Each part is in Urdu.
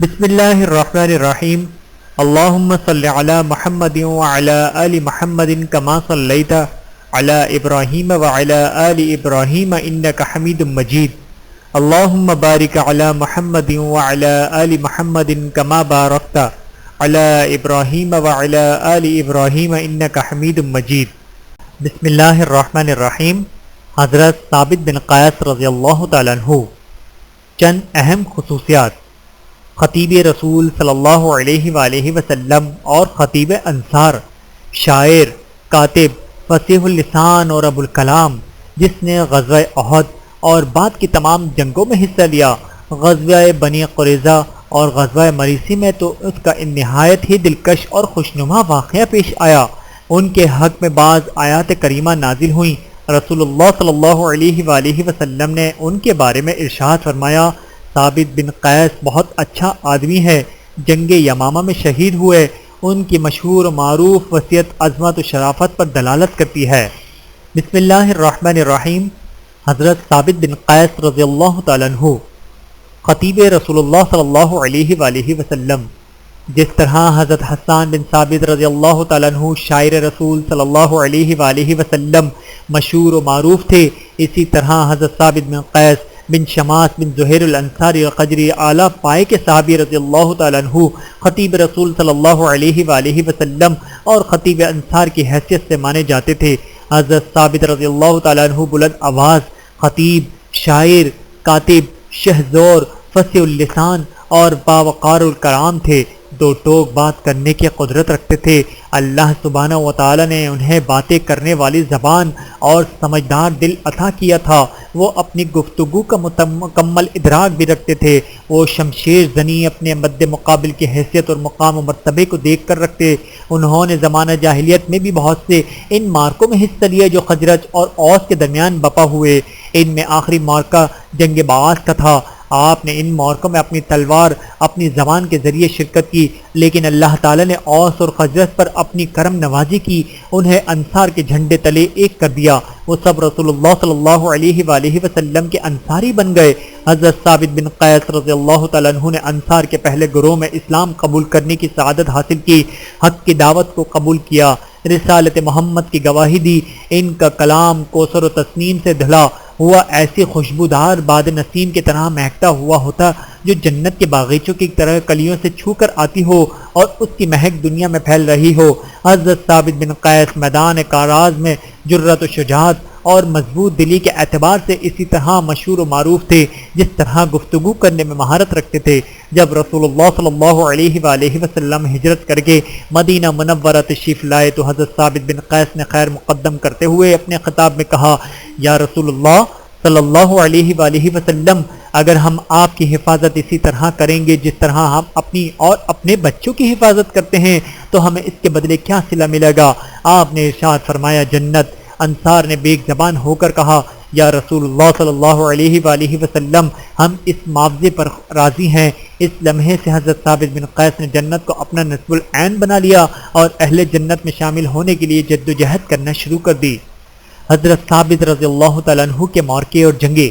بسم اللہ الرحمن الرحیم اللہم صل علی محمد وعلی آل محمد کما صلیت علی ابراہیم وعلی آل ابراہیم انک حمید مجید اللہم بارک علی محمد وعلی آل محمد کما بارکت علی ابراہیم وعلی آل ابراہیم انک حمید مجید۔ بسم اللہ الرحمن الرحیم۔ حضرت ثابت بن قیس رضی اللہ تعالیٰ عنہ۔ چند اہم خصوصیات۔ خطیب رسول صلی اللہ علیہ وآلہ وسلم اور خطیب انصار، شاعر، کاتب، فصیح اللسان اور ابو الکلام، جس نے غزوہ احد اور بعد کی تمام جنگوں میں حصہ لیا۔ غزوہ بنی قریظہ اور غزوہ مریسی میں تو اس کا نہایت ہی دلکش اور خوشنما واقعہ پیش آیا۔ ان کے حق میں بعض آیات کریمہ نازل ہوئیں۔ رسول اللہ صلی اللہ علیہ وآلہ وسلم نے ان کے بارے میں ارشاد فرمایا، ثابت بن قیس بہت اچھا آدمی ہے، جنگ یمامہ میں شہید ہوئے۔ ان کی مشہور و معروف وصیت عظمت و شرافت پر دلالت کرتی ہے۔ بسم اللہ الرحمن الرحیم۔ حضرت ثابت بن قیس رضی اللہ تعالیٰ عنہ، خطیب رسول اللہ صلی اللہ علیہ وآلہ وسلم، جس طرح حضرت حسان بن ثابت رضی اللہ تعالیٰ عنہ شاعر رسول صلی اللہ علیہ وآلہ وسلم مشہور و معروف تھے، اسی طرح حضرت ثابت بن قیس بن شماس بن زہیر الانصاری القجری اعلیٰ پائے کے صحابی رضی اللہ تعالیٰ عنہ خطیب رسول صلی اللہ علیہ وآلہ وسلم اور خطیب انصار کی حیثیت سے مانے جاتے تھے۔ حضرت ثابت رضی اللہ تعالیٰ عنہ بلند آواز، خطیب، شاعر، کاتب، شہزور، فصیح اللسان اور باوقار الکلام تھے۔ دو ٹوک بات کرنے کی قدرت رکھتے تھے۔ اللہ سبحانہ و تعالی نے انہیں باتیں کرنے والی زبان اور سمجھدار دل عطا کیا تھا۔ وہ اپنی گفتگو کا مکمل ادراک بھی رکھتے تھے۔ وہ شمشیر زنی اپنے مد مقابل کی حیثیت اور مقام و مرتبے کو دیکھ کر رکھتے۔ انہوں نے زمانہ جاہلیت میں بھی بہت سے ان مارکوں میں حصہ لیا جو خزرج اور اوس کے درمیان بپا ہوئے۔ ان میں آخری مارکہ جنگ بعاث کا تھا۔ آپ نے ان مورکوں میں اپنی تلوار اپنی زبان کے ذریعے شرکت کی، لیکن اللہ تعالیٰ نے اوس اور خزرج پر اپنی کرم نوازی کی، انہیں انصار کے جھنڈے تلے ایک کر دیا۔ وہ سب رسول اللہ صلی اللہ علیہ وآلہ وسلم کے انصاری بن گئے۔ حضرت ثابت بن قیس رضی اللہ تعالیٰ عنہ نے انصار کے پہلے گروہ میں اسلام قبول کرنے کی سعادت حاصل کی، حق کی دعوت کو قبول کیا، رسالت محمد کی گواہی دی۔ ان کا کلام کوثر و تسنیم سے دھلا ہوا ایسی خوشبودار باد نسیم کی طرح مہکتا ہوا ہوتا جو جنت کے باغیچوں کی طرح کلیوں سے چھو کر آتی ہو اور اس کی مہک دنیا میں پھیل رہی ہو۔ حضرت ثابت بن قیس میدان کاراز میں جرأت و شجاعت اور مضبوط دلی کے اعتبار سے اسی طرح مشہور و معروف تھے جس طرح گفتگو کرنے میں مہارت رکھتے تھے۔ جب رسول اللہ صلی اللہ علیہ وآلہ وسلم ہجرت کر کے مدینہ منورہ تشریف لائے تو حضرت ثابت بن قیس نے خیر مقدم کرتے ہوئے اپنے خطاب میں کہا، یا رسول اللہ صلی اللہ علیہ وآلہ وسلم، اگر ہم آپ کی حفاظت اسی طرح کریں گے جس طرح ہم اپنی اور اپنے بچوں کی حفاظت کرتے ہیں تو ہمیں اس کے بدلے کیا صلہ ملے گا؟ آپ نے ارشاد فرمایا، جنت۔ انصار نے بیک زبان ہو کر کہا، یا رسول اللہ صلی اللہ علیہ وآلہ وسلم، ہم اس معاوضے پر راضی ہیں۔ اس لمحے سے حضرت ثابت بن قیس نے جنت کو اپنا نصب العین بنا لیا اور اہل جنت میں شامل ہونے کے لیے جد و جہد کرنا شروع کر دی۔ حضرت ثابت رضی اللہ تعالیٰ عنہ کے مارکے اور جنگیں۔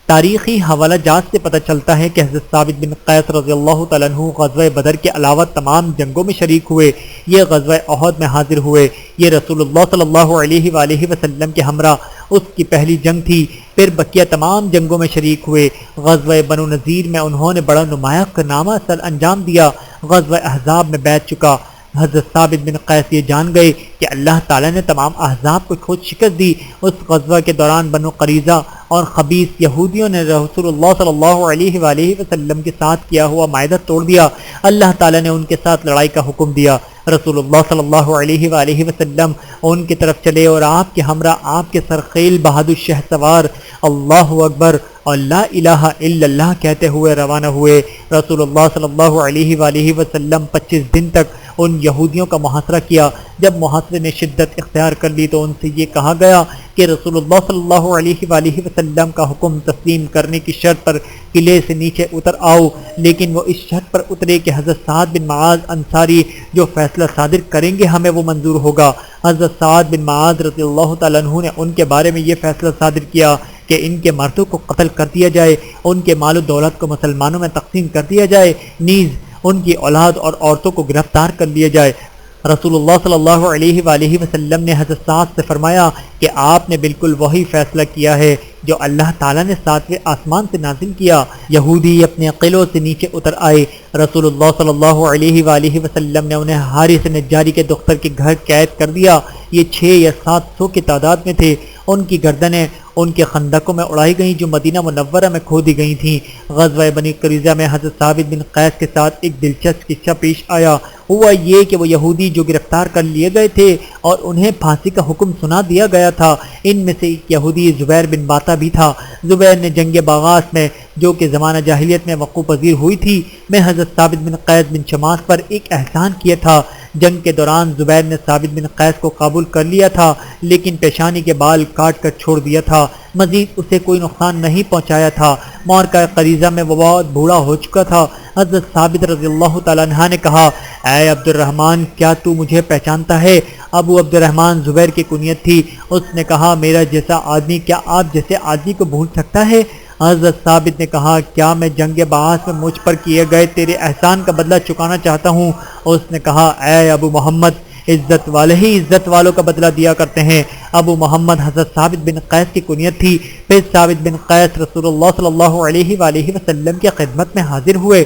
تاریخی حوالہ جات سے پتہ چلتا ہے کہ حضرت ثابت بن قیس رضی اللہ تعالیٰ عنہ غزوہ بدر کے علاوہ تمام جنگوں میں شریک ہوئے۔ یہ غزوہ احد میں حاضر ہوئے۔ یہ رسول اللہ صلی اللہ علیہ وآلہ وسلم کے ہمراہ اس کی پہلی جنگ تھی۔ پھر بقیہ تمام جنگوں میں شریک ہوئے۔ غزوہ بنو نذیر میں انہوں نے بڑا نمایاں کارنامہ سر انجام دیا۔ غزوہ احزاب میں بیعت چکا۔ حضرت ثابت بن قیس یہ جان گئے کہ اللہ تعالیٰ نے تمام احزاب کو خود شکست دی۔ اس غزوہ کے دوران بنو قریظہ اور خبیث یہودیوں نے رسول اللہ صلی اللہ علیہ وآلہ وسلم کے ساتھ کیا ہوا معاہدہ توڑ دیا۔ اللہ تعالیٰ نے ان کے ساتھ لڑائی کا حکم دیا۔ رسول اللہ صلی اللہ علیہ وآلہ وسلم ان کی طرف چلے اور آپ کے ہمراہ آپ کے سرخیل بہادر شہ سوار اللہ اکبر اور لا الہ الا اللہ کہتے ہوئے روانہ ہوئے۔ رسول اللہ صلی اللہ علیہ وآلہ وسلم 25 دن تک ان یہودیوں کا محاصرہ کیا۔ جب محاصرے نے شدت اختیار کر لی تو ان سے یہ کہا گیا کہ رسول اللہ صلی اللہ علیہ وآلہ وسلم کا حکم تسلیم کرنے کی شرط پر قلعے سے نیچے اتر آؤ، لیکن وہ اس شرط پر اترے کہ حضرت سعد بن معاذ انصاری جو فیصلہ صادر کریں گے ہمیں وہ منظور ہوگا۔ حضرت سعد بن معاذ رضی اللہ تعالیٰ عنہ نے ان کے بارے میں یہ فیصلہ صادر کیا کہ ان کے مردوں کو قتل کر دیا جائے، ان کے مال و دولت کو مسلمانوں میں تقسیم کر دیا جائے، نیز ان کی اولاد اور عورتوں کو گرفتار کر لیا جائے۔ رسول اللہ صلی اللہ علیہ وآلہ وسلم نے حضرت سعد سے فرمایا کہ آپ نے بالکل وہی فیصلہ کیا ہے جو اللہ تعالیٰ نے 7ویں آسمان سے نازل کیا۔ یہودی اپنے قلعوں سے نیچے اتر آئے۔ رسول اللہ صلی اللہ علیہ وآلہ وسلم نے انہیں حارث نجاری کے دختر کے گھر قید کر دیا۔ یہ 600 یا 700 کی تعداد میں تھے۔ ان کی گردنیں ان کے خندقوں میں اڑائی گئیں جو مدینہ منورہ میں کھو دی گئی تھیں۔ غزوہ بنی قریظہ میں حضرت ثابت بن قیس کے ساتھ ایک دلچسپ قصہ پیش آیا۔ ہوا یہ کہ وہ یہودی جو گرفتار کر لیے گئے تھے اور انہیں پھانسی کا حکم سنا دیا گیا تھا، ان میں سے ایک یہودی زبیر بن باتا بھی تھا۔ زبیر نے جنگ باغاس میں، جو کہ زمانہ جاہلیت میں وقوع پذیر ہوئی تھی، میں حضرت ثابت بن قیس بن شماس پر ایک احسان کیا تھا۔ جنگ کے دوران زبیر نے ثابت بن قیس کو قابل کر لیا تھا، لیکن پیشانی کے بال کاٹ کر چھوڑ دیا تھا، مزید اسے کوئی نقصان نہیں پہنچایا تھا۔ معرکہ قریظہ میں وہ بہت بوڑھا ہو چکا تھا۔ حضرت ثابت رضی اللہ تعالیٰ عنہ نے کہا، اے عبد الرحمن، کیا تو مجھے پہچانتا ہے؟ ابو عبد الرحمن زبیر کی کنیت تھی۔ اس نے کہا، میرا جیسا آدمی کیا آپ جیسے آدمی کو بھول سکتا ہے؟ حضرت ثابت نے کہا، کیا میں جنگ باعث میں مجھ پر کیے گئے تیرے احسان کا بدلہ چکانا چاہتا ہوں؟ اس نے کہا، اے ابو محمد، عزت والے ہی عزت والوں کا بدلہ دیا کرتے ہیں۔ ابو محمد حضرت ثابت بن قیس کی کنیت تھی۔ پھر ثابت بن قیس رسول اللہ صلی اللہ علیہ وآلہ وسلم کی خدمت میں حاضر ہوئے۔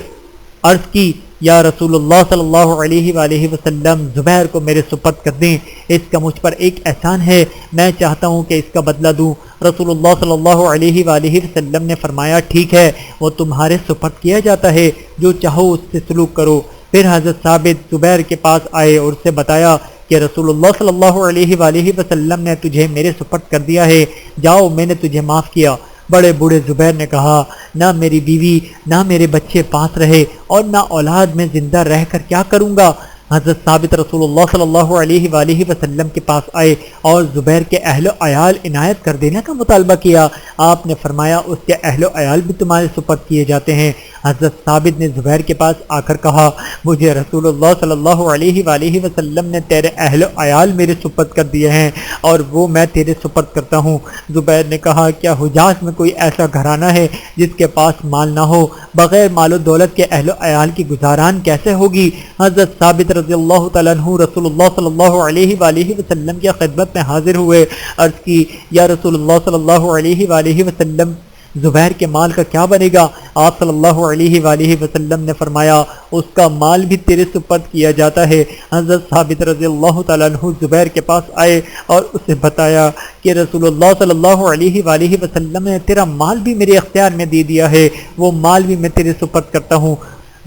عرض کی، یا رسول اللہ صلی اللہ علیہ وآلہ وسلم، زبیر کو میرے سپرد کر دیں، اس کا مجھ پر ایک احسان ہے، میں چاہتا ہوں کہ اس کا بدلہ دوں۔ رسول اللہ صلی اللہ علیہ وآلہ وسلم نے فرمایا، ٹھیک ہے، وہ تمہارے سپرد کیا جاتا ہے، جو چاہو اس سے سلوک کرو۔ پھر حضرت ثابت زبیر کے پاس آئے اور اسے بتایا کہ رسول اللہ صلی اللہ علیہ وآلہ وسلم نے تجھے میرے سپرد کر دیا ہے، جاؤ، میں نے تجھے معاف کیا۔ بڑے بوڑھے زبیر نے کہا، نہ میری بیوی نہ میرے بچے پاس رہے اور نہ اولاد میں زندہ رہ کر کیا کروں گا۔ حضرت ثابت رسول اللہ صلی اللہ علیہ وآلہ وسلم کے پاس آئے اور زبیر کے اہل و عیال عنایت کر دینے کا مطالبہ کیا۔ آپ نے فرمایا، اس کے اہل و عیال بھی تمہارے سپرد کیے جاتے ہیں۔ حضرت ثابت نے زبیر کے پاس آ کر کہا، مجھے رسول اللہ صلی اللہ علیہ وآلہ وسلم نے تیرے اہل و عیال میرے سپرد کر دیے ہیں اور وہ میں تیرے سپرد کرتا ہوں۔ زبیر نے کہا، کیا حجاز میں کوئی ایسا گھرانہ ہے جس کے پاس مال نہ ہو؟ بغیر مال و دولت کے اہل و عیال کی گزاران کیسے ہوگی؟ حضرت ثابت رضی اللہ تعالیٰ عنہ رسول اللہ صلی اللہ علیہ وآلہ وسلم کی خدمت میں حاضر ہوئے۔ عرض کی، یا رسول اللہ صلی اللہ علیہ وآلہ وسلم، زبیر کے مال کا کیا بنے گا؟ آپ صلی اللہ علیہ وآلہ وسلم نے فرمایا، اس کا مال بھی تیرے سپرد کیا جاتا ہے۔ حضرت ثابت رضی اللہ تعالیٰ عنہ زبیر کے پاس آئے اور اسے بتایا کہ رسول اللہ صلی اللہ علیہ وآلہ وسلم نے تیرا مال بھی میرے اختیار میں دے دیا ہے، وہ مال بھی میں تیرے سپرد کرتا ہوں۔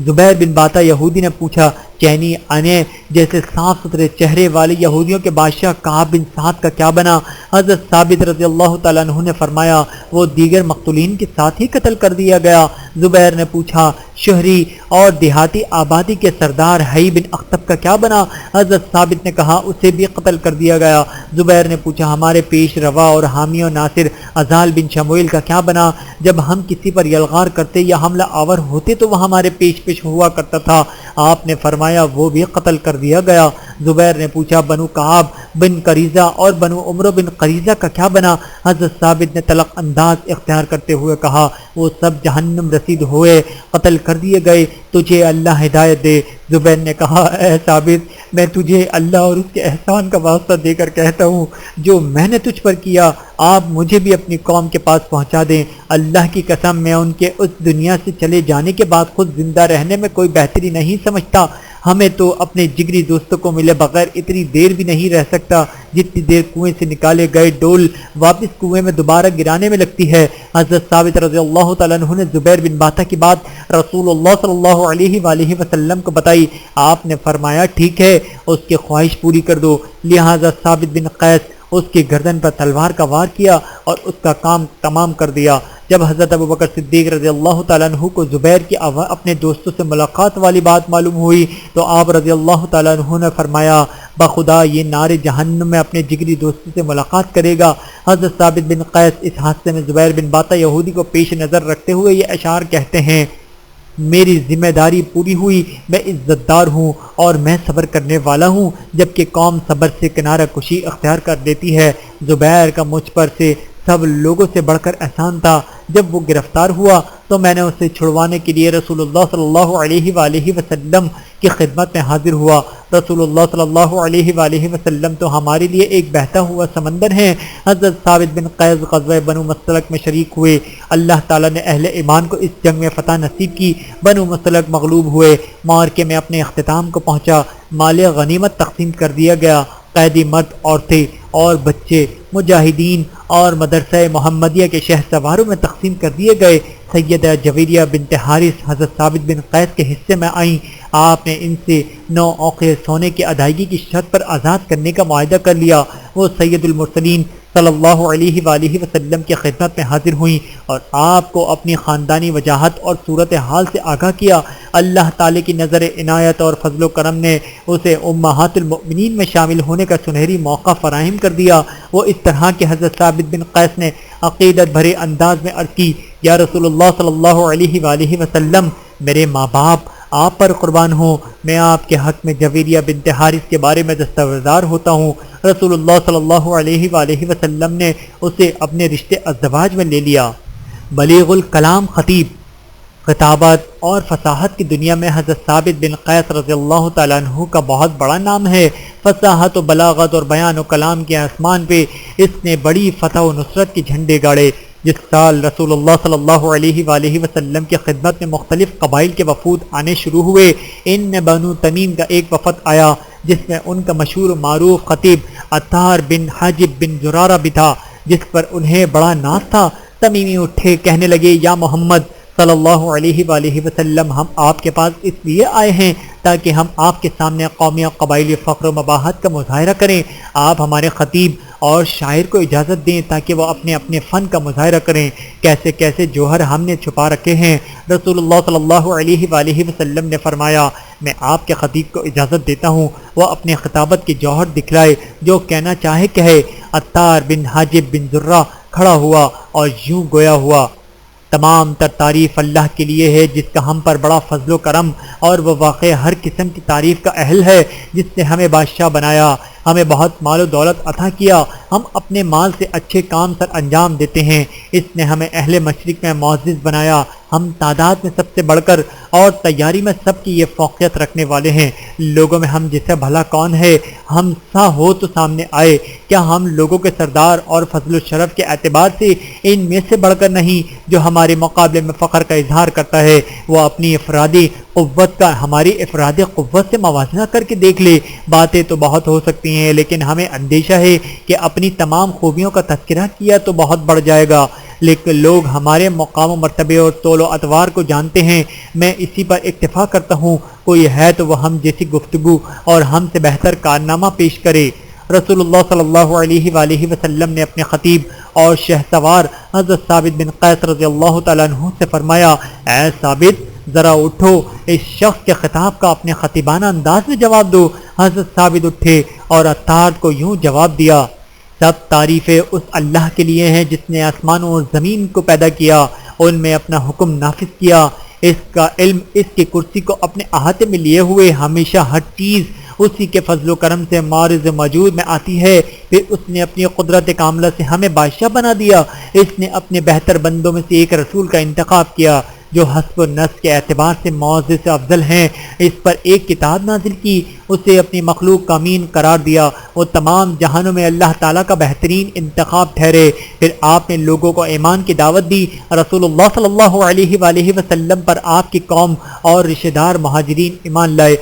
زبیر بن باتا یہودی نے پوچھا، چینی آنے جیسے صاف ستھرے چہرے والے یہودیوں کے بادشاہ کعب بن سعد کا کیا بنا؟ حضرت ثابت رضی اللہ تعالیٰ عنہ نے فرمایا، وہ دیگر مقتولین کے ساتھ ہی قتل کر دیا گیا۔ زبیر نے پوچھا، شہری اور دیہاتی آبادی کے سردار حی بن اخطب کا کیا بنا؟ حضرت ثابت نے کہا، اسے بھی قتل کر دیا گیا۔ زبیر نے پوچھا، ہمارے پیش روا اور حامی و ناصر ازال بن شمویل کا کیا بنا؟ جب ہم کسی پر یلغار کرتے یا حملہ آور ہوتے تو وہ ہمارے پیش ہوا کرتا تھا۔ آپ نے فرمایا، وہ بھی قتل کر دیا گیا۔ زبیر نے پوچھا، بنو کعب بن قریظہ اور بنو عمرو بن قریظہ کا کیا بنا؟ حضرت ثابت نے طلق انداز اختیار کرتے ہوئے کہا، وہ سب جہنم رسید ہوئے، قتل کر دیے گئے، تجھے اللہ ہدایت دے۔ زبیر نے کہا، اے ثابت، میں تجھے اللہ اور اس کے احسان کا واسطہ دے کر کہتا ہوں، جو میں نے تجھ پر کیا آپ مجھے بھی اپنی قوم کے پاس پہنچا دیں۔ اللہ کی قسم، میں ان کے اس دنیا سے چلے جانے کے بعد خود زندہ رہنے میں کوئی بہتری نہیں سمجھتا۔ ہمیں تو اپنے جگری دوستوں کو ملے بغیر اتنی دیر بھی نہیں رہ سکتا جتنی دیر کنویں سے نکالے گئے ڈول واپس کنویں میں دوبارہ گرانے میں لگتی ہے۔ حضرت ثابت رضی اللہ تعالیٰ عنہ نے زبیر بن باتا کی بات رسول اللہ صلی اللہ علیہ وآلہ وسلم کو بتائی۔ آپ نے فرمایا، ٹھیک ہے، اس کی خواہش پوری کر دو۔ لہذا ثابت بن قیس اس کی گردن پر تلوار کا وار کیا اور اس کا کام تمام کر دیا۔ جب حضرت ابوبکر صدیق رضی اللہ تعالیٰ عنہ کو زبیر کی اپنے دوستوں سے ملاقات والی بات معلوم ہوئی تو آپ رضی اللہ تعالیٰ عنہ نے فرمایا، بخدا یہ نار جہنم میں اپنے جگری دوستوں سے ملاقات کرے گا۔ حضرت ثابت بن قیس اس حادثے میں زبیر بن باتا یہودی کو پیش نظر رکھتے ہوئے یہ اشعار کہتے ہیں، میری ذمہ داری پوری ہوئی، میں عزت دار ہوں اور میں صبر کرنے والا ہوں، جبکہ قوم صبر سے کنارہ کشی اختیار کر دیتی ہے۔ زبیر کا مجھ پر سے سب لوگوں سے بڑھ کر احسان تھا، جب وہ گرفتار ہوا تو میں نے اسے چھڑوانے کے لیے رسول اللہ صلی اللہ علیہ وآلہ وسلم کی خدمت میں حاضر ہوا۔ رسول اللہ صلی اللہ علیہ وآلہ وسلم تو ہمارے لیے ایک بہتا ہوا سمندر ہیں۔ حضرت ثابت بن قیس غزوہ بنو مستلق میں شریک ہوئے، اللہ تعالیٰ نے اہل ایمان کو اس جنگ میں فتح نصیب کی، بنو مستلق مغلوب ہوئے، معرکے میں اپنے اختتام کو پہنچا، مال غنیمت تقسیم کر دیا گیا، قیدی مرد، عورتیں اور بچے مجاہدین اور مدرسہ محمدیہ کے شہ سواروں میں تقسیم کر دیے گئے۔ سیدہ جویریہ بنت حارث حضرت ثابت بن قیس کے حصے میں آئیں، آپ نے ان سے 9 اوقیہ سونے کی ادائیگی کی شرط پر آزاد کرنے کا معاہدہ کر لیا۔ وہ سید المرسلین صلی اللہ علیہ وآلہ وسلم کی خدمت میں حاضر ہوئیں اور آپ کو اپنی خاندانی وجاہت اور صورتحال سے آگاہ کیا۔ اللہ تعالی کی نظر عنایت اور فضل و کرم نے اسے امہات المؤمنین میں شامل ہونے کا سنہری موقع فراہم کر دیا۔ وہ اس طرح کہ حضرت ثابت بن قیس نے عقیدت بھرے انداز میں عرض کی، یا رسول اللہ صلی اللہ علیہ وآلہ وسلم، میرے ماں باپ آپ پر قربان ہوں، میں آپ کے حق میں جویریہ بنت حارث کے بارے میں دستبردار ہوتا ہوں۔ رسول اللہ صلی اللہ علیہ وآلہ وسلم نے اسے اپنے رشتے ازدواج میں لے لیا۔ بلیغ الکلام خطیب، خطابت اور فصاحت کی دنیا میں حضرت ثابت بن قیس رضی اللہ تعالیٰ عنہ کا بہت بڑا نام ہے۔ فصاحت و بلاغت اور بیان و کلام کے آسمان پہ اس نے بڑی فتح و نصرت کے جھنڈے گاڑے۔ جس سال رسول اللہ صلی اللہ علیہ وآلہ وسلم کی خدمت میں مختلف قبائل کے وفود آنے شروع ہوئے، ان میں بنو تمیم کا ایک وفد آیا جس میں ان کا مشہور و معروف خطیب عطار بن حاجب بن زرارہ بھی تھا، جس پر انہیں بڑا ناز تھا۔ تمیمی اٹھے، کہنے لگے، یا محمد صلی اللہ علیہ وآلہ وسلم، ہم آپ کے پاس اس لیے آئے ہیں تاکہ ہم آپ کے سامنے قومی اور قبائلی فخر و مباحت کا مظاہرہ کریں۔ آپ ہمارے خطیب اور شاعر کو اجازت دیں تاکہ وہ اپنے اپنے فن کا مظاہرہ کریں، کیسے کیسے جوہر ہم نے چھپا رکھے ہیں۔ رسول اللہ صلی اللہ علیہ وآلہ وسلم نے فرمایا، میں آپ کے خطیب کو اجازت دیتا ہوں وہ اپنے خطابت کے جوہر دکھلائے، جو کہنا چاہے کہے۔ عطار بن حاجب بن زرہ کھڑا ہوا اور یوں گویا ہوا، تمام تر تعریف اللہ کے لیے ہے جس کا ہم پر بڑا فضل و کرم، اور وہ واقع ہر قسم کی تعریف کا اہل ہے، جس نے ہمیں بادشاہ بنایا، ہمیں بہت مال و دولت عطا کیا، ہم اپنے مال سے اچھے کام سر انجام دیتے ہیں۔ اس نے ہمیں اہل مشرق میں معزز بنایا، ہم تعداد میں سب سے بڑھ کر اور تیاری میں سب کی یہ فوقیت رکھنے والے ہیں۔ لوگوں میں ہم جیسا بھلا کون ہے؟ ہم سا ہو تو سامنے آئے۔ کیا ہم لوگوں کے سردار اور فضل و شرف کے اعتبار سے ان میں سے بڑھ کر نہیں؟ جو ہمارے مقابلے میں فخر کا اظہار کرتا ہے، وہ اپنی افرادی قوت کا ہماری افرادی قوت سے موازنہ کر کے دیکھ لے۔ باتیں تو بہت ہو سکتی ہیں، لیکن ہمیں اندیشہ ہے کہ اپنی تمام خوبیوں کا تذکرہ کیا تو بہت بڑھ جائے گا، لیکن لوگ ہمارے مقام و مرتبے اور طول و ادوار کو جانتے ہیں۔ میں اسی پر اکتفا کرتا ہوں، کوئی ہے تو وہ ہم جیسی گفتگو اور ہم سے بہتر کارنامہ پیش کرے۔ رسول اللہ صلی اللہ علیہ وآلہ وسلم نے اپنے خطیب اور شہ سوار حضرت ثابت بن قیس رضی اللہ تعالیٰ عنہ سے فرمایا، اے ثابت، ذرا اٹھو، اس شخص کے خطاب کا اپنے خطیبانہ انداز میں جواب دو۔ حضرت ثابت اٹھے اور عطار کو یوں جواب دیا، سب تعریفیں اس اللہ کے لیے ہیں جس نے آسمانوں اور زمین کو پیدا کیا، ان میں اپنا حکم نافذ کیا۔ اس کا علم اس کی کرسی کو اپنے احاطے میں لیے ہوئے ہمیشہ ہر چیز اسی کے فضل و کرم سے معرض موجود میں آتی ہے۔ پھر اس نے اپنی قدرت کاملہ سے ہمیں بادشاہ بنا دیا۔ اس نے اپنے بہتر بندوں میں سے ایک رسول کا انتخاب کیا جو حسب و نسب کے اعتبار سے معزز سے افضل ہیں۔ اس پر ایک کتاب نازل کی، اسے اپنی مخلوق کا امین قرار دیا، وہ تمام جہانوں میں اللہ تعالیٰ کا بہترین انتخاب ٹھہرے۔ پھر آپ نے لوگوں کو ایمان کی دعوت دی۔ رسول اللہ صلی اللہ علیہ وآلہ وسلم پر آپ کی قوم اور رشتہ دار مہاجرین ایمان لائے۔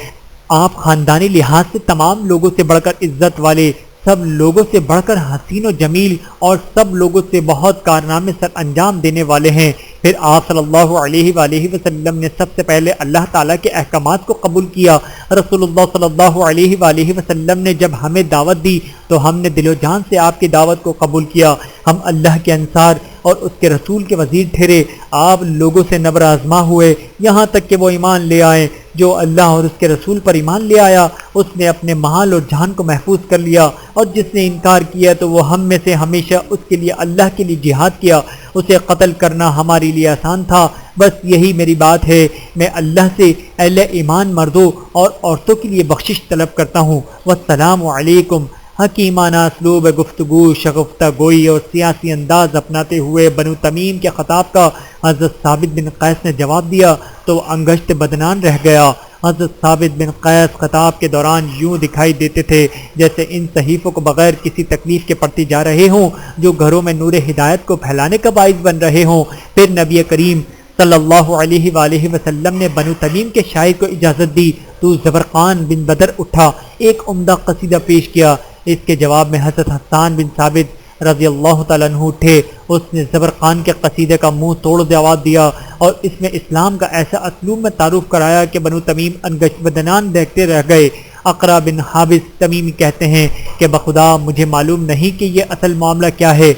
آپ خاندانی لحاظ سے تمام لوگوں سے بڑھ کر عزت والے، سب لوگوں سے بڑھ کر حسین و جمیل، اور سب لوگوں سے بہت کارنامے سر انجام دینے والے ہیں۔ پھر آپ صلی اللہ علیہ وآلہ وسلم نے سب سے پہلے اللہ تعالیٰ کے احکامات کو قبول کیا۔ رسول اللہ صلی اللہ علیہ وآلہ وسلم نے جب ہمیں دعوت دی تو ہم نے دل و جان سے آپ کی دعوت کو قبول کیا۔ ہم اللہ کے انصار اور اس کے رسول کے وزیر ٹھہرے۔ آپ لوگوں سے نبر آزما ہوئے یہاں تک کہ وہ ایمان لے آئے۔ جو اللہ اور اس کے رسول پر ایمان لے آیا اس نے اپنے مال اور جان کو محفوظ کر لیا، اور جس نے انکار کیا تو وہ ہم میں سے ہمیشہ اس کے لیے اللہ کے لیے جہاد کیا۔ اسے قتل کرنا ہمارے لیے آسان تھا۔ بس یہی میری بات ہے، میں اللہ سے اہل ایمان مردوں اور عورتوں کے لیے بخشش طلب کرتا ہوں۔ والسلام علیکم۔ حکیمانہ اسلوب گفتگو، شگفتہ گوئی اور سیاسی انداز اپناتے ہوئے بنو تمیم کے خطاب کا حضرت ثابت بن قیس نے جواب دیا تو وہ انگشت بدنان رہ گیا۔ حضرت ثابت بن قیس خطاب کے دوران یوں دکھائی دیتے تھے جیسے ان صحیفوں کو بغیر کسی تکلیف کے پڑھتے جا رہے ہوں جو گھروں میں نور ہدایت کو پھیلانے کا باعث بن رہے ہوں۔ پھر نبی کریم صلی اللہ علیہ وآلہ وسلم نے بنو تمیم کے شاعر کو اجازت دی تو زبرقان بن بدر اٹھا، ایک عمدہ قصیدہ پیش کیا۔ اس کے جواب میں حضرت حسان بن ثابت رضی اللہ تعالیٰ عنہ اٹھے، اس نے زبرقان کے قصیدے کا منہ توڑ جواب دیا اور اس میں اسلام کا ایسا اسلوب میں تعارف کرایا کہ بنو تمیم انگشت بدنان دیکھتے رہ گئے۔ اقرا بن حابس تمیمی کہتے ہیں کہ بخدا مجھے معلوم نہیں کہ یہ اصل معاملہ کیا ہے۔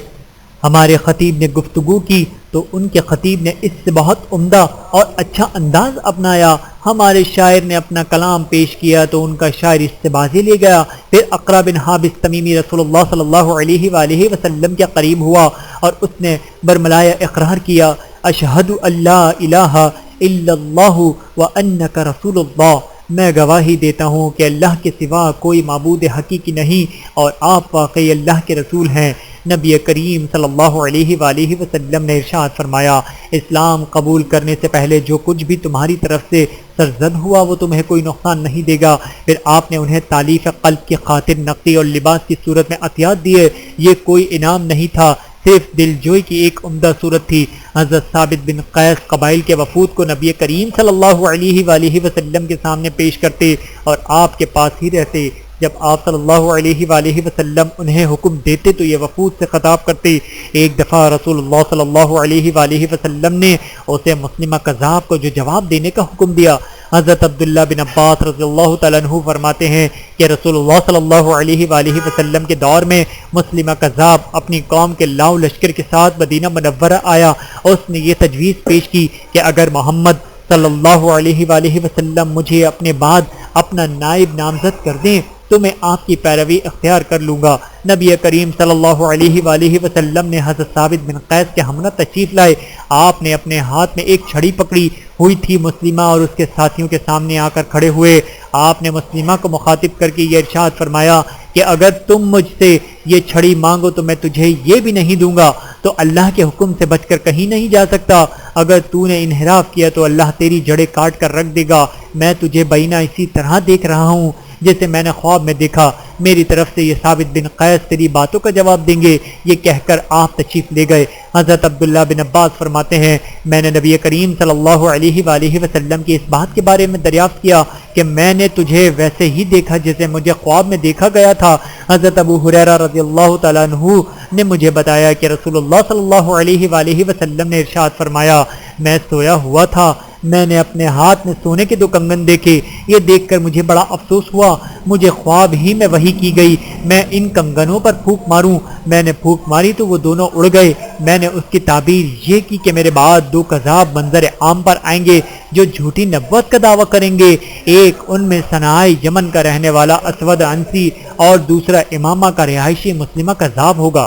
ہمارے خطیب نے گفتگو کی تو ان کے خطیب نے اس سے بہت عمدہ اور اچھا انداز اپنایا۔ ہمارے شاعر نے اپنا کلام پیش کیا تو ان کا شاعر اس سے بازی لے گیا۔ پھر اقرا بن حابس تمیمی رسول اللہ صلی اللہ علیہ وآلہ وسلم کے قریب ہوا اور اس نے برملایا اقرار کیا، اشہد اللہ الہ الا اللہ وانک رسول اللہ، میں گواہی دیتا ہوں کہ اللہ کے سوا کوئی معبود حقیقی نہیں اور آپ واقعی اللہ کے رسول ہیں۔ نبی کریم صلی اللہ علیہ وآلہ وسلم نے ارشاد فرمایا، اسلام قبول کرنے سے پہلے جو کچھ بھی تمہاری طرف سے سرزد ہوا وہ تمہیں کوئی نقصان نہیں دے گا۔ پھر آپ نے انہیں تالیف قلب کی خاطر نقدی اور لباس کی صورت میں عطیات دیے۔ یہ کوئی انعام نہیں تھا، صرف دل جوئی کی ایک عمدہ صورت تھی۔ حضرت ثابت بن قیس قبائل کے وفود کو نبی کریم صلی اللہ علیہ وآلہ وسلم کے سامنے پیش کرتے اور آپ کے پاس ہی رہتے۔ جب آپ صلی اللہ علیہ وآلہ وسلم انہیں حکم دیتے تو یہ وفود سے خطاب کرتے۔ ایک دفعہ رسول اللہ صلی اللہ علیہ وآلہ وسلم نے اسے مسلمہ کذاب کو جو جواب دینے کا حکم دیا۔ حضرت عبداللہ بن عباس رضی اللہ تعالیٰ عنہ فرماتے ہیں کہ رسول اللہ صلی اللہ علیہ وآلہ وسلم کے دور میں مسلمہ کذاب اپنی قوم کے لاؤ لشکر کے ساتھ مدینہ منورہ آیا۔ اس نے یہ تجویز پیش کی کہ اگر محمد صلی اللہ علیہ وآلہ وسلم مجھے اپنے بعد اپنا نائب نامزد کر دیں تو میں آپ کی پیروی اختیار کر لوں گا۔ نبی کریم صلی اللہ علیہ وآلہ وسلم نے حضرت ثابت بن قیس کے ہمراہ تشریف لائے۔ آپ نے اپنے ہاتھ میں ایک چھڑی پکڑی ہوئی تھی۔ مسلمہ اور اس کے ساتھیوں کے سامنے آ کر کھڑے ہوئے۔ آپ نے مسلمہ کو مخاطب کر کے یہ ارشاد فرمایا کہ اگر تم مجھ سے یہ چھڑی مانگو تو میں تجھے یہ بھی نہیں دوں گا، تو اللہ کے حکم سے بچ کر کہیں نہیں جا سکتا۔ اگر تو نے انحراف کیا تو اللہ تیری جڑیں کاٹ کر رکھ دے گا۔ میں تجھے بینہ اسی طرح دیکھ رہا ہوں جیسے میں نے خواب میں دیکھا۔ میری طرف سے یہ ثابت بن قیس تیری باتوں کا جواب دیں گے۔ یہ کہہ کر آپ تشریف لے گئے۔ حضرت عبداللہ بن عباس فرماتے ہیں میں نے نبی کریم صلی اللہ علیہ وآلہ وسلم کی اس بات کے بارے میں دریافت کیا کہ میں نے تجھے ویسے ہی دیکھا جیسے مجھے خواب میں دیکھا گیا تھا۔ حضرت ابو ہریرہ رضی اللہ تعالیٰ عنہ نے مجھے بتایا کہ رسول اللہ صلی اللہ علیہ وآلہ وسلم نے ارشاد فرمایا، میں سویا ہوا تھا، میں نے اپنے ہاتھ میں سونے کے 2 کنگن دیکھے۔ یہ دیکھ کر مجھے بڑا افسوس ہوا، مجھے خواب ہی میں وحی کی گئی میں ان کنگنوں پر پھونک ماروں۔ میں نے پھونک ماری تو وہ دونوں اڑ گئے۔ میں نے اس کی تعبیر یہ کی کہ میرے بعد 2 کذاب منظر عام پر آئیں گے جو جھوٹی نبوت کا دعویٰ کریں گے۔ ایک ان میں صنعائی یمن کا رہنے والا اسود عنسی اور دوسرا امامہ کا رہائشی مسلمہ کذاب ہوگا۔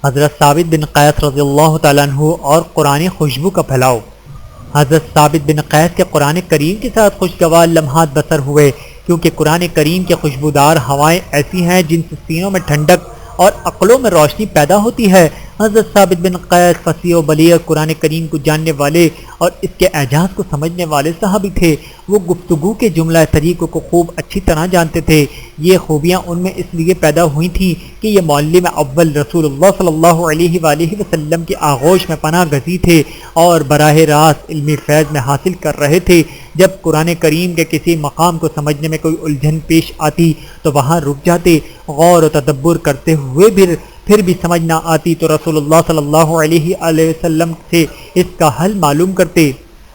حضرت ثابت بن قیس رضی اللہ تعالیٰ عنہ اور قرآن خوشبو کا پھیلاؤ۔ حضرت ثابت بن قیس کے قرآن کریم کے ساتھ خوشگوار لمحات بسر ہوئے، کیونکہ قرآن کریم کے خوشبودار ہوائیں ایسی ہیں جن سے سینوں میں ٹھنڈک اور عقلوں میں روشنی پیدا ہوتی ہے۔ حضرت ثابت بن قیس فصیح و بلیغ قرآن کریم کو جاننے والے اور اس کے اعجاز کو سمجھنے والے صحابی تھے۔ وہ گفتگو کے جملہ طریقوں کو خوب اچھی طرح جانتے تھے۔ یہ خوبیاں ان میں اس لیے پیدا ہوئی تھیں کہ یہ معلم اول رسول اللہ صلی اللہ علیہ وآلہ وسلم کے آغوش میں پناہ گزین تھے اور براہ راست علمی فیض میں حاصل کر رہے تھے۔ جب قرآن کریم کے کسی مقام کو سمجھنے میں کوئی الجھن پیش آتی تو وہاں رک جاتے، غور و تدبر کرتے ہوئے پھر بھی سمجھ نہ آتی تو رسول اللہ صلی اللہ علیہ وسلم سے اس کا حل معلوم کرتے۔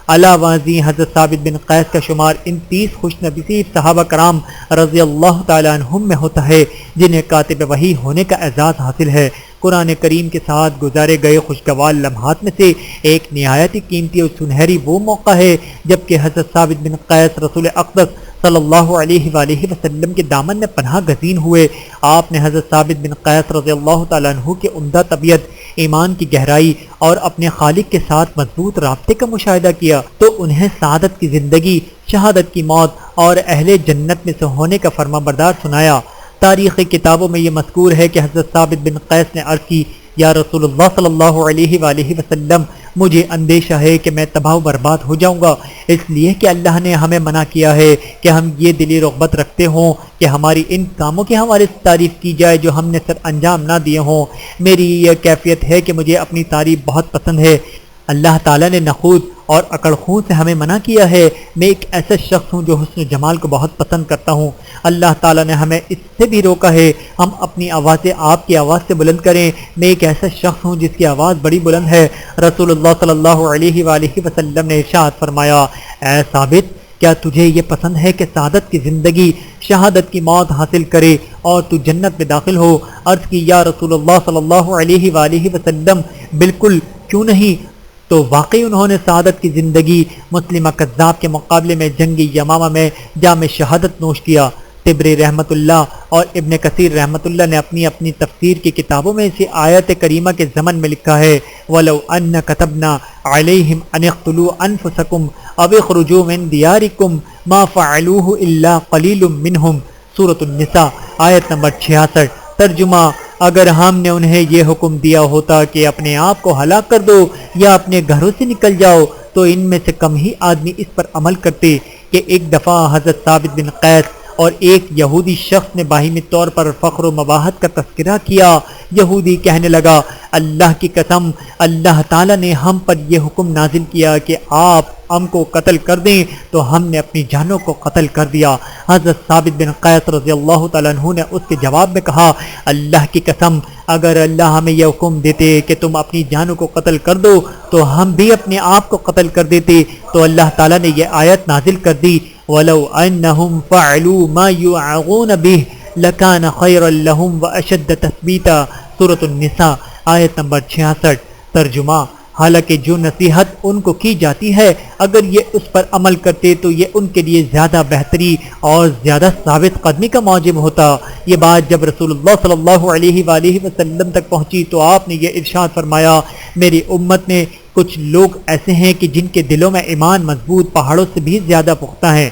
علاوہ حضرت ثابت بن قیس کا شمار ان 30 خوش نصیب صحابہ کرام رضی اللہ تعالیٰ عنہم میں ہوتا ہے جنہیں کاتب وحی ہونے کا اعزاز حاصل ہے۔ قرآن کریم کے ساتھ گزارے گئے خوشگوار لمحات میں سے ایک نہایت قیمتی اور سنہری وہ موقع ہے جبکہ حضرت ثابت بن قیس رسول اقدس صلی اللہ علیہ وآلہ وسلم کے دامن میں پناہ گزین ہوئے۔ آپ نے حضرت ثابت بن قیس رضی اللہ تعالیٰ عنہ کے عمدہ طبیعت، ایمان کی گہرائی اور اپنے خالق کے ساتھ مضبوط رابطے کا مشاہدہ کیا تو انہیں سعادت کی زندگی، شہادت کی موت اور اہل جنت میں سے ہونے کا فرما بردار سنایا۔ تاریخی کتابوں میں یہ مذکور ہے کہ حضرت ثابت بن قیس نے عرض کی یا رسول اللہ صلی اللہ علیہ وآلہ وسلم مجھے اندیشہ ہے کہ میں تباہ و برباد ہو جاؤں گا، اس لیے کہ اللہ نے ہمیں منع کیا ہے کہ ہم یہ دلی رغبت رکھتے ہوں کہ ہماری ان کاموں کی ہماری تعریف کی جائے جو ہم نے سر انجام نہ دیے ہوں۔ میری یہ کیفیت ہے کہ مجھے اپنی تعریف بہت پسند ہے۔ اللہ تعالیٰ نے نخوت اور عقڑ خون سے ہمیں منع کیا ہے۔ میں ایک ایسا شخص ہوں جو حسن و جمال کو بہت پسند کرتا ہوں۔ اللہ تعالیٰ نے ہمیں اس سے بھی روکا ہے ہم اپنی آوازیں آپ کی آواز سے بلند کریں۔ میں ایک ایسا شخص ہوں جس کی آواز بڑی بلند ہے۔ رسول اللہ صلی اللہ علیہ وآلہ وسلم نے ارشاد فرمایا، اے ثابت، کیا تجھے یہ پسند ہے کہ سعادت کی زندگی شہادت کی موت حاصل کرے اور تو جنت میں داخل ہو؟ عرض کی یا رسول اللہ صلی اللہ علیہ وآلہ وسلم بالکل، کیوں نہیں؟ تو واقعی انہوں نے سعادت کی زندگی مسلمہ کذاب کے مقابلے میں جنگ یمامہ میں جام شہادت نوش کیا۔ طبری رحمۃ اللہ اور ابن کثیر رحمۃ اللہ نے اپنی تفسیر کی کتابوں میں اسی آیت کریمہ کے ضمن میں لکھا ہے، وَلَوْ أَنَّ كَتَبْنَا عَلَيْهِمْ أَنِ اقْتُلُوا أَنفُسَكُمْ أَوِ اخْرُجُوا مِنْ دِيَارِكُمْ مَا فَعَلُوهُ إِلَّا قَلِيلٌ مِّنْهُمْ۔ سورۃ النساء آیت نمبر 66۔ ترجمہ، اگر ہم نے انہیں یہ حکم دیا ہوتا کہ اپنے آپ کو ہلاک کر دو یا اپنے گھروں سے نکل جاؤ تو ان میں سے کم ہی آدمی اس پر عمل کرتے۔ کہ ایک دفعہ حضرت ثابت بن قیس اور ایک یہودی شخص نے باہمی طور پر فخر و مباحثت کا تذکرہ کیا۔ یہودی کہنے لگا، اللہ کی قسم، اللہ تعالیٰ نے ہم پر یہ حکم نازل کیا کہ آپ ہم کو قتل کر دیں تو ہم نے اپنی جانوں کو قتل کر دیا۔ حضرت ثابت بن قیس رضی اللہ تعالیٰ عنہ نے اس کے جواب میں کہا، اللہ کی قسم، اگر اللہ ہمیں یہ حکم دیتے کہ تم اپنی جانوں کو قتل کر دو تو ہم بھی اپنے آپ کو قتل کر دیتے۔ تو اللہ تعالیٰ نے یہ آیت نازل کر دی، وَلَوْ أَنَّهُمْ فَعَلُوا مَا يُوعَظُونَ بِهِ لَكَانَ خَيْرًا لَهُمْ وَأَشَدَّ تَثْبِيتًا۔ سورۃ النساء آیت نمبر 66۔ ترجمہ، حالانکہ جو نصیحت ان کو کی جاتی ہے اگر یہ اس پر عمل کرتے تو یہ ان کے لیے زیادہ بہتری اور زیادہ ثابت قدمی کا موجب ہوتا۔ یہ بات جب رسول اللہ صلی اللہ علیہ وآلہ وسلم تک پہنچی تو آپ نے یہ ارشاد فرمایا، میری امت میں کچھ لوگ ایسے ہیں کہ جن کے دلوں میں ایمان مضبوط پہاڑوں سے بھی زیادہ پختہ ہے۔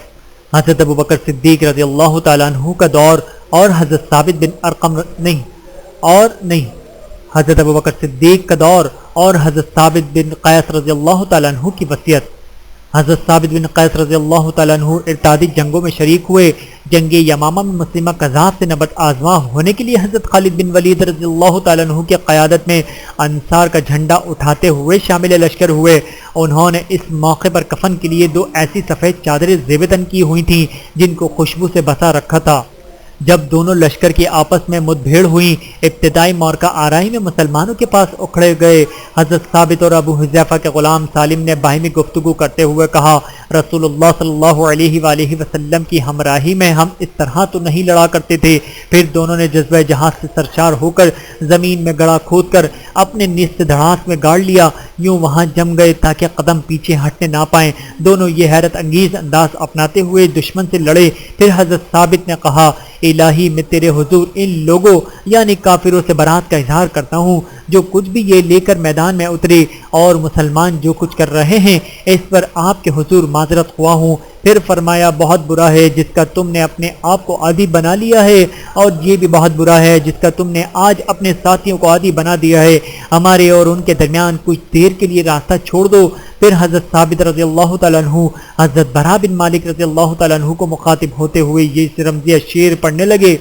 حضرت ابوبکر صدیق رضی اللہ تعالیٰ عنہ کا دور اور حضرت ثابت بن ارقم حضرت ابوبکر صدیق کا دور اور حضرت ثابت بن قیس رضی اللہ تعالیٰ عنہ کی وصیت۔ حضرت ثابت بن قیس رضی اللہ تعالیٰ عنہ ارتادی جنگوں میں شریک ہوئے۔ جنگ یمامہ میں مسلمہ کذاب سے نبرد آزما ہونے کے لیے حضرت خالد بن ولید رضی اللہ تعالیٰ عنہ کی قیادت میں انصار کا جھنڈا اٹھاتے ہوئے شامل لشکر ہوئے۔ انہوں نے اس موقع پر کفن کے لیے 2 ایسی سفید چادریں زیب تن کی ہوئی تھیں جن کو خوشبو سے بسا رکھا تھا۔ جب دونوں لشکر کی آپس میں مدبھیڑ ہوئی، ابتدائی مورکہ آرائی میں مسلمانوں کے پاس اکھڑے گئے۔ حضرت ثابت اور ابو حذیفہ کے غلام سالم نے باہمی گفتگو کرتے ہوئے کہا، رسول اللہ صلی اللہ علیہ وآلہ وسلم کی ہمراہی میں ہم اس طرح تو نہیں لڑا کرتے تھے۔ پھر دونوں نے جذبہ جہاد سے سرشار ہو کر زمین میں گڑھا کھود کر اپنے نصف دھڑاس میں گاڑ لیا، یوں وہاں جم گئے تاکہ قدم پیچھے ہٹنے نہ پائیں۔ دونوں یہ حیرت انگیز انداز اپناتے ہوئے دشمن سے لڑے۔ پھر حضرت ثابت نے کہا، الہی، میں تیرے حضور ان لوگوں یعنی کافروں سے برات کا اظہار کرتا ہوں جو کچھ بھی یہ لے کر میدان میں اترے، اور مسلمان جو کچھ کر رہے ہیں اس پر آپ کے حضور معذرت خواہ ہوں۔ پھر فرمایا، بہت برا ہے جس کا تم نے اپنے آپ کو عادی بنا لیا ہے، اور یہ بھی بہت برا ہے جس کا تم نے آج اپنے ساتھیوں کو عادی بنا دیا ہے۔ ہمارے اور ان کے درمیان کچھ دیر کے لیے راستہ چھوڑ دو۔ پھر حضرت ثابت رضی اللہ تعالیٰ عنہ حضرت برا بن مالک رضی اللہ تعالیٰ عنہ کو مخاطب ہوتے ہوئے یہ رمزیہ شعر پڑھنے لگے،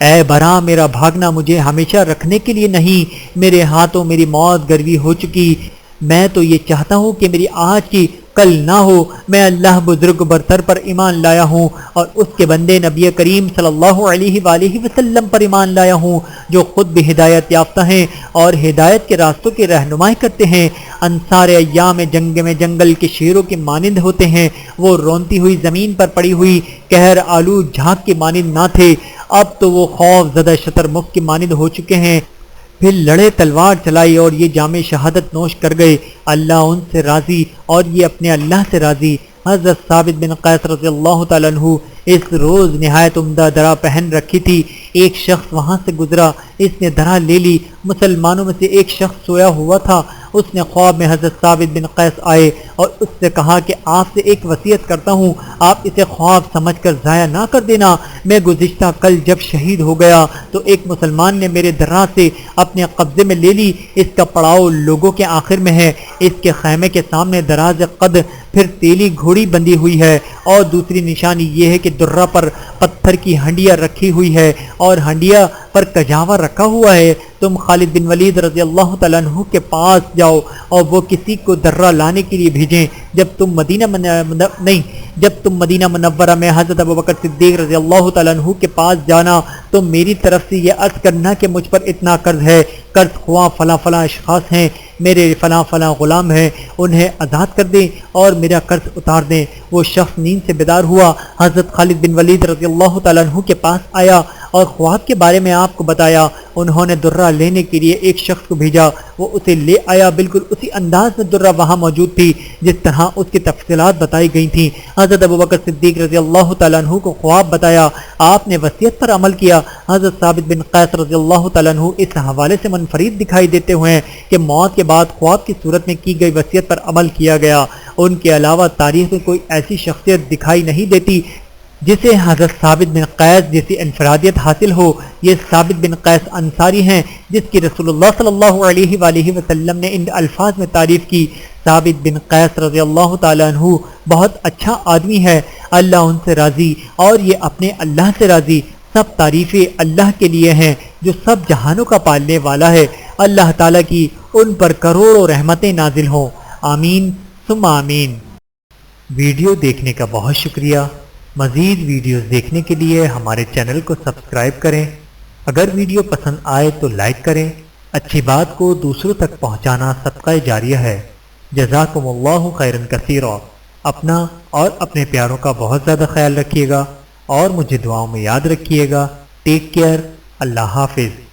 اے برا، میرا بھاگنا مجھے ہمیشہ رکھنے کے لیے نہیں، میرے ہاتھوں میری موت گروی ہو چکی۔ میں تو یہ چاہتا ہوں کہ میری آج کی کل نہ ہو۔ میں اللہ بزرگ برتر پر ایمان لایا ہوں اور اس کے بندے نبی کریم صلی اللہ علیہ وآلہ وسلم پر ایمان لایا ہوں جو خود بھی ہدایت یافتہ ہیں اور ہدایت کے راستوں کی رہنمائی کرتے ہیں۔ انصار ایام جنگ میں جنگل کے شیروں کے مانند ہوتے ہیں، وہ رونتی ہوئی زمین پر پڑی ہوئی قہر آلود جھاگ کے مانند نہ تھے، اب تو وہ خوف زدہ شتر مفت کے مانند ہو چکے ہیں۔ پھر لڑے، تلوار چلائی اور یہ جام شہادت نوش کر گئے۔ اللہ ان سے راضی اور یہ اپنے اللہ سے راضی۔ حضرت ثابت بن قیس رضی اللہ تعالیٰ عنہ اس روز نہایت عمدہ درا پہن رکھی تھی۔ ایک شخص وہاں سے گزرا، اس نے درا لے لی۔ مسلمانوں میں سے ایک شخص سویا ہوا تھا، اس نے خواب میں حضرت ثابت بن قیس آئے اور اس سے کہا کہ آپ سے ایک وصیت کرتا ہوں، آپ اسے خواب سمجھ کر ضائع نہ کر دینا۔ میں گزشتہ کل جب شہید ہو گیا تو ایک مسلمان نے میرے درہ سے اپنے قبضے میں لے لی، اس کا پڑاؤ لوگوں کے آخر میں ہے، اس کے خیمے کے سامنے دراز قد پھر تیلی گھوڑی بندھی ہوئی ہے، اور دوسری نشانی یہ ہے کہ درہ پر پتھر کی ہنڈیا رکھی ہوئی ہے اور ہنڈیا پر کجاوا رکھا ہوا ہے۔ تم خالد بن ولید رضی اللہ تعالیٰ عنہ کے پاس جاؤ اور وہ کسی کو درہ لانے کے لیے بھیجیں۔ جب تم مدینہ منورہ میں حضرت ابوبکر صدیق رضی اللہ تعالیٰ عنہ کے پاس جانا تو میری طرف سے یہ عرض کرنا کہ مجھ پر اتنا قرض ہے، قرض خواہ فلاں فلاں اشخاص ہیں، میرے فلاں فلاں غلام ہیں، انہیں آزاد کر دیں اور میرا قرض اتار دیں۔ وہ شخص نیند سے بیدار ہوا، حضرت خالد بن ولید رضی اللہ تعالیٰ عنہ کے پاس آیا اور خواب کے بارے میں آپ کو بتایا۔ انہوں نے درہ لینے کے لیے ایک شخص کو بھیجا، وہ اسے لے آیا، بالکل اسی انداز میں درہ وہاں موجود تھی جس طرح اس کی تفصیلات بتائی گئی تھیں۔ حضرت ابوبکر صدیق رضی اللہ تعالیٰ عنہ کو خواب بتایا، آپ نے وصیت پر عمل کیا۔ حضرت ثابت بن قیس رضی اللہ تعالیٰ عنہ اس حوالے سے منفرد دکھائی دیتے ہوئے کہ موت کے بعد خواب کی صورت میں کی گئی وصیت پر عمل کیا گیا۔ ان کے علاوہ تاریخ میں کوئی ایسی شخصیت دکھائی نہیں دیتی جسے حضرت ثابت بن قیس جیسی انفرادیت حاصل ہو۔ یہ ثابت بن قیس انصاری ہیں جس کی رسول اللہ صلی اللہ علیہ وآلہ وسلم نے ان الفاظ میں تعریف کی، ثابت بن قیس رضی اللہ تعالیٰ عنہ بہت اچھا آدمی ہے، اللہ ان سے راضی اور یہ اپنے اللہ سے راضی۔ سب تعریفیں اللہ کے لیے ہیں جو سب جہانوں کا پالنے والا ہے۔ اللہ تعالیٰ کی ان پر کروڑوں رحمتیں نازل ہوں، آمین ثم آمین۔ ویڈیو دیکھنے کا بہت شکریہ۔ مزید ویڈیوز دیکھنے کے لیے ہمارے چینل کو سبسکرائب کریں۔ اگر ویڈیو پسند آئے تو لائک کریں۔ اچھی بات کو دوسروں تک پہنچانا صدقہ جاریہ ہے۔ جزاکم اللہ خیرا کثیرا۔ اپنا اور اپنے پیاروں کا بہت زیادہ خیال رکھیے گا اور مجھے دعاؤں میں یاد رکھیے گا۔ Take care. اللہ حافظ۔